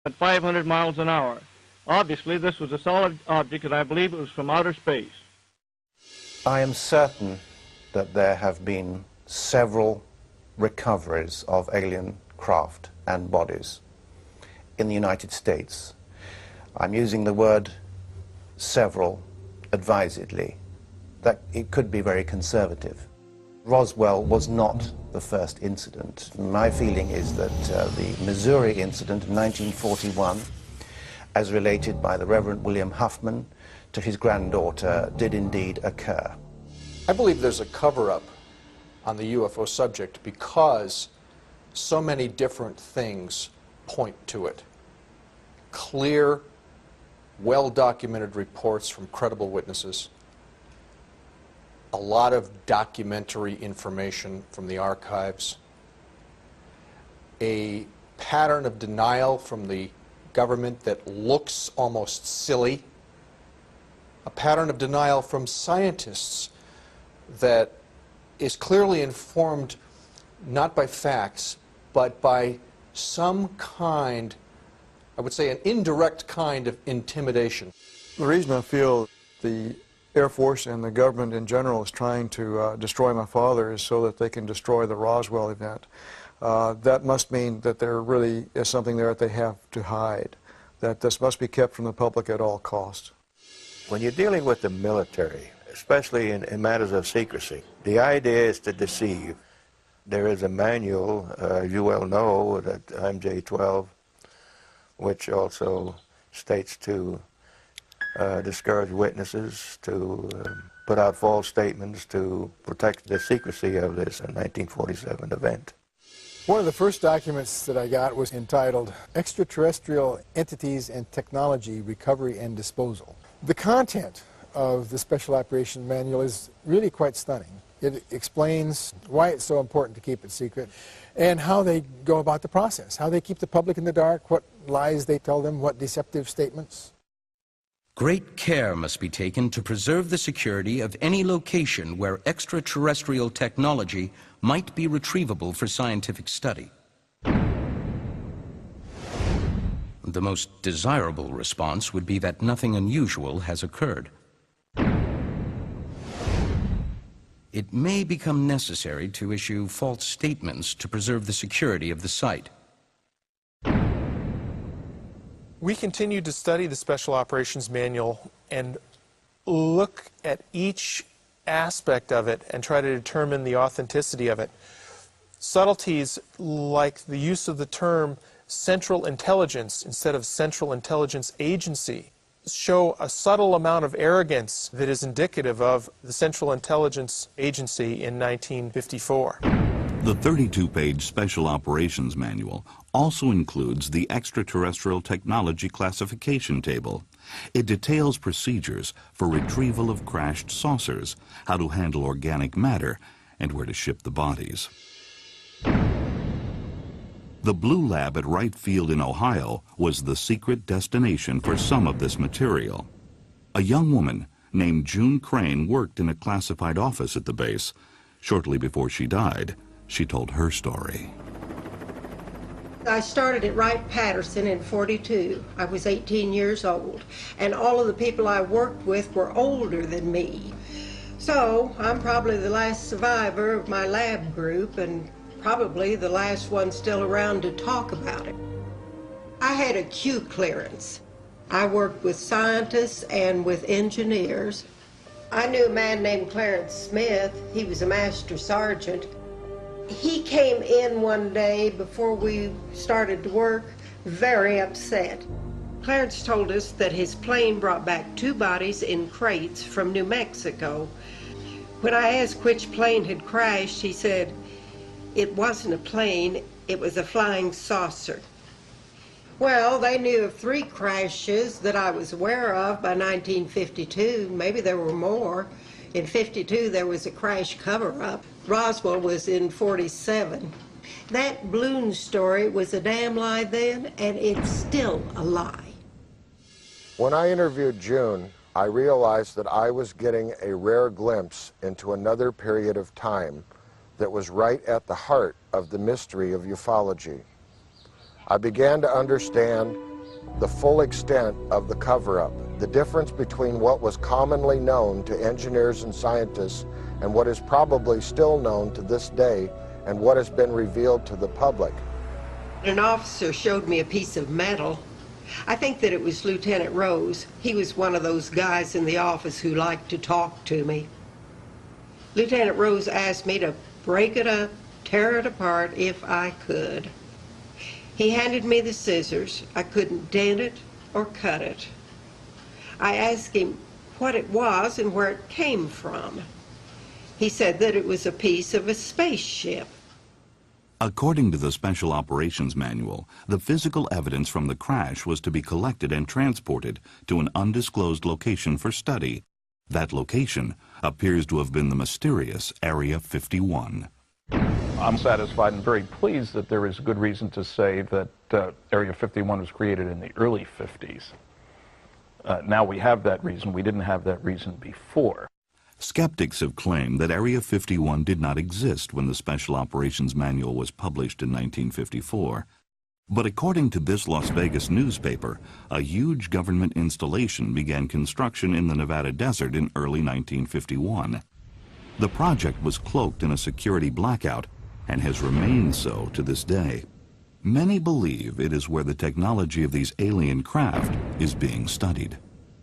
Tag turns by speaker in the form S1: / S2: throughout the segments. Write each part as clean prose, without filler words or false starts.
S1: at 500 miles an hour. Obviously, this was a solid object, and I believe it was from outer space.
S2: I am certain that there have been several recoveries of alien craft and bodies in the United States. I'm using the word several advisedly. That it could be very conservative. Roswell was not the first incident. My feeling is that the Missouri incident in 1941, as related by the Reverend William Huffman to his granddaughter, did indeed occur.
S3: I believe there's a cover-up on the UFO subject because so many different things point to it. Clear, well-documented reports from credible witnesses, a lot of documentary information from the archives, a pattern of denial from the government that looks almost silly, a pattern of denial from scientists that is clearly informed not by facts, but by some kind, I would say an indirect kind of intimidation.
S4: The reason I feel the Air Force and the government in general is trying to destroy my father is so that they can destroy the Roswell event. That must mean that there really is something there that they have to hide, that this must be kept from the public at all costs.
S5: When you're dealing with the military, especially in matters of secrecy, the idea is to deceive. There is a manual, you well know, that MJ-12, which also states to discourage witnesses, to put out false statements, to protect the secrecy of this 1947 event.
S6: One of the first documents that I got was entitled Extraterrestrial Entities and Technology Recovery and Disposal. The content of the Special Operations Manual is really quite stunning. It explains why it's so important to keep it secret and how they go about the process, how they keep the public in the dark, what lies they tell them, what deceptive statements.
S7: Great care must be taken to preserve the security of any location where extraterrestrial technology might be retrievable for scientific study. The most desirable response would be that nothing unusual has occurred. It may become necessary to issue false statements to preserve the security of the site.
S8: We continue to study the Special Operations Manual and look at each aspect of it and try to determine the authenticity of it. Subtleties like the use of the term Central Intelligence instead of Central Intelligence Agency show a subtle amount of arrogance that is indicative of the Central Intelligence Agency in 1954.
S9: The 32-page Special Operations Manual also includes the Extraterrestrial Technology Classification Table. It details procedures for retrieval of crashed saucers, how to handle organic matter, and where to ship the bodies. The Blue Lab at Wright Field in Ohio was the secret destination for some of this material. A young woman named June Crane worked in a classified office at the base. Shortly before she died, she told her story.
S10: I started at Wright-Patterson in '42. I was 18 years old, and all of the people I worked with were older than me. So I'm probably the last survivor of my lab group and probably the last one still around to talk about it. I had a Q clearance. I worked with scientists and with engineers. I knew a man named Clarence Smith. He was a master sergeant. He came in one day before we started to work, very upset. Clarence told us that his plane brought back 2 bodies in crates from New Mexico. When I asked which plane had crashed, he said, it wasn't a plane, it was a flying saucer. Well, they knew of 3 crashes that I was aware of by 1952. Maybe there were more. In '52, there was a crash cover-up. Roswell was in '47. That balloon story was a damn lie then, and it's still a lie.
S11: When I interviewed June, I realized that I was getting a rare glimpse into another period of time that was right at the heart of the mystery of ufology. I began to understand the full extent of the cover-up, the difference between what was commonly known to engineers and scientists and what is probably still known to this day and what has been revealed to the public.
S10: An officer showed me a piece of metal. I think that it was Lieutenant Rose. He was one of those guys in the office who liked to talk to me. Lieutenant Rose asked me to break it up, tear it apart if I could. He handed me the scissors. I couldn't dent it or cut it. I asked him what it was and where it came from. He said that it was a piece of a spaceship.
S9: According to the Special Operations Manual, the physical evidence from the crash was to be collected and transported to an undisclosed location for study. That location appears to have been the mysterious Area 51.
S12: I'm satisfied and very pleased that there is good reason to say that Area 51 was created in the early 50s. Now we have that reason. We didn't have that reason before.
S9: Skeptics have claimed that Area 51 did not exist when the Special Operations Manual was published in 1954. But according to this Las Vegas newspaper, a huge government installation began construction in the Nevada desert in early 1951. The project was cloaked in a security blackout and has remained so to this day. Many believe it is where the technology of these alien craft is being studied.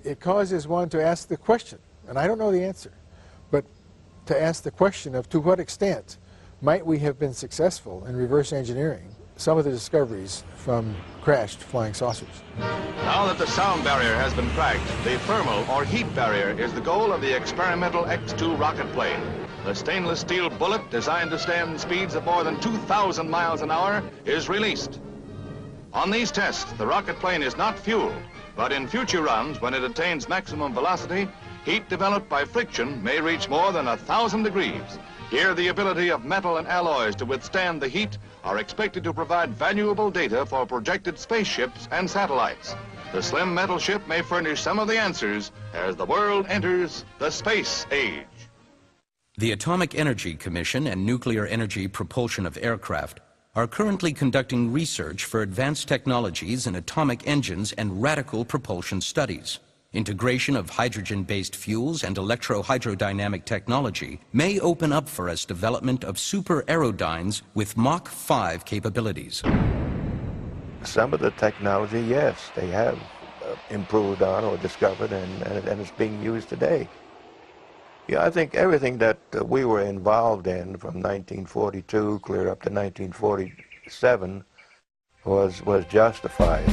S6: It causes one to ask the question, and I don't know the answer, but to ask the question of to what extent might we have been successful in reverse engineering some of the discoveries from crashed flying saucers.
S13: Now that the sound barrier has been cracked, the thermal or heat barrier is the goal of the experimental X-2 rocket plane. The stainless steel bullet, designed to stand speeds of more than 2,000 miles an hour, is released. On these tests, the rocket plane is not fueled, but in future runs, when it attains maximum velocity, heat developed by friction may reach more than 1,000 degrees. Here, the ability of metal and alloys to withstand the heat are expected to provide valuable data for projected spaceships and satellites. The slim metal ship may furnish some of the answers as the world enters the space age.
S7: The Atomic Energy Commission and Nuclear Energy Propulsion of Aircraft are currently conducting research for advanced technologies in atomic engines and radical propulsion studies. Integration of hydrogen-based fuels and electro-hydrodynamic technology may open up for us development of super aerodynes with Mach 5 capabilities.
S5: Some of the technology, yes, they have improved on or discovered, and it's being used today. Yeah, I think everything that we were involved in from 1942 clear up to 1947 was justified.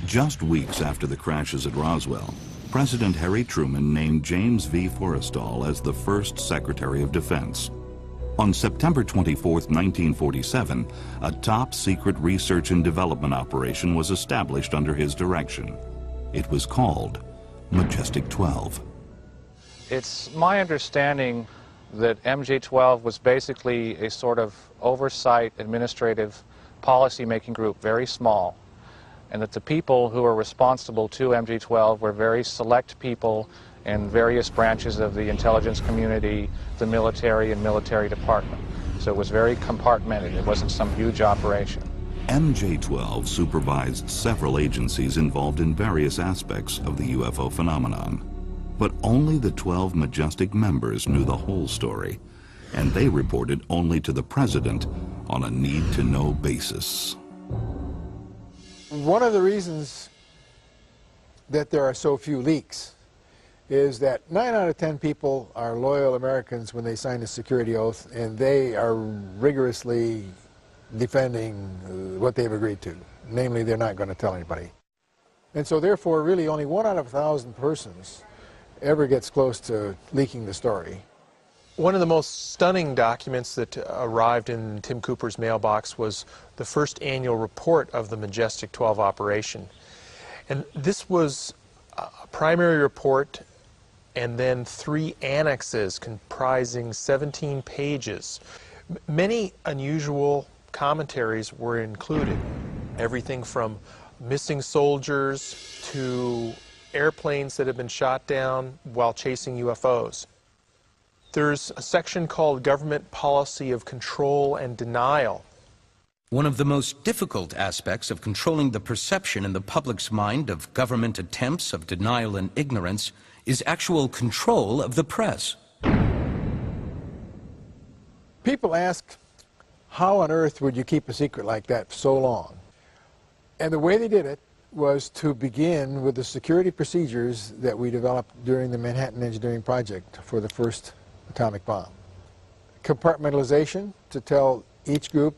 S9: Just weeks after the crashes at Roswell, President Harry Truman named James V. Forrestal as the first Secretary of Defense. On September 24, 1947, a top-secret research and development operation was established under his direction. It was called Majestic 12.
S14: It's my understanding that MJ-12 was basically a sort of oversight, administrative, policy-making group, very small, and that the people who were responsible to MJ-12 were very select people in various branches of the intelligence community, the military and military department. So it was very compartmented. It wasn't some huge operation.
S9: MJ-12 supervised several agencies involved in various aspects of the UFO phenomenon. But only the 12 Majestic members knew the whole story, and they reported only to the President on a need-to-know basis.
S6: One of the reasons that there are so few leaks is that 9 out of 10 people are loyal Americans when they sign a security oath, and they are rigorously defending what they've agreed to. Namely, they're not going to tell anybody. And so therefore, really only 1 out of 1,000 persons ever gets close to leaking the story.
S8: One of the most stunning documents that arrived in Tim Cooper's mailbox was the first annual report of the Majestic 12 operation. And this was a primary report and then 3 annexes comprising 17 pages. Many unusual commentaries were included. Everything from missing soldiers to airplanes that had been shot down while chasing UFOs. There's a section called Government Policy of Control and Denial.
S7: One of the most difficult aspects of controlling the perception in the public's mind of government attempts of denial and ignorance is actual control of the press.
S6: People ask, how on earth would you keep a secret like that for so long? And the way they did it was to begin with the security procedures that we developed during the Manhattan Engineering Project for the first atomic bomb. Compartmentalization, to tell each group